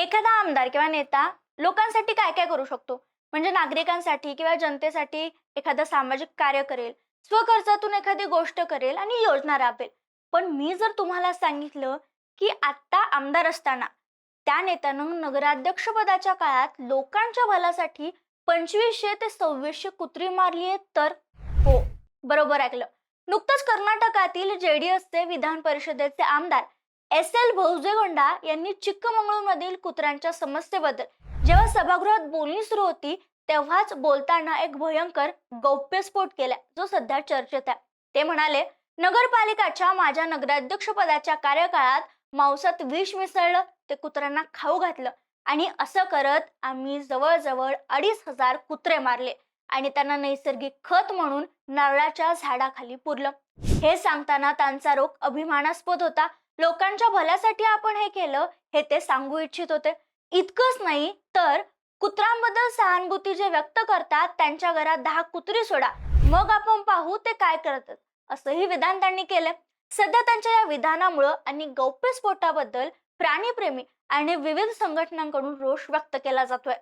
एखादा आमदार किंवा नेता लोकांसाठी काय काय करू शकतो? म्हणजे नागरिकांसाठी किंवा जनतेसाठी एखादं सामाजिक कार्य करेल, स्वखर्चातून एखादी गोष्ट करेल आणि योजना राबवेल. पण मी जर तुम्हाला सांगितलं, की आत्ता आमदार असताना त्या नेत्यानं नगराध्यक्षपदाच्या काळात लोकांच्या भल्यासाठी 2500 ते 2600 कुत्री मारली आहेत तर? हो, बरोबर ऐकलं. नुकतंच कर्नाटकातील जेडीएसचे विधान परिषदेचे आमदार एस.एल. भोवजेगोंडा यांनी चिक्कमंगळूरमधील कुत्र्यांच्या समस्येबद्दल जेव्हा सभागृहात बोलणी सुरू होती, तेव्हाच बोलताना एक भयंकर गौप्यस्फोट केला, जो सध्या चर्चेत आहे. ते म्हणाले, नगरपालिकाच्या माझ्या नगराध्यक्षपदाच्या कार्यकाळात मांसात विष मिसळलं, ते कुत्र्यांना खाऊ घातलं आणि असं करत आम्ही जवळजवळ 2500 कुत्रे मारले आणि त्यांना नैसर्गिक खत म्हणून नारळाच्या झाडाखाली पुरलं. हे सांगताना त्यांचा रोख अभिमानास्पद होता. लोकांच्या भल्यासाठी आपण हे केलं, हे ते सांगू इच्छित होते. इतकंच नाही तर कुत्र्यांबद्दल सहानुभूती जे व्यक्त करतात त्यांच्या घरात 10 कुत्री सोडा, मग आपण पाहू ते काय करतात, असंही विधान त्यांनी केलं. सध्या त्यांच्या या विधानामुळे आणि गौप्यस्फोटाबद्दल प्राणीप्रेमी आणि विविध संघटनांकडून रोष व्यक्त केला जातोय.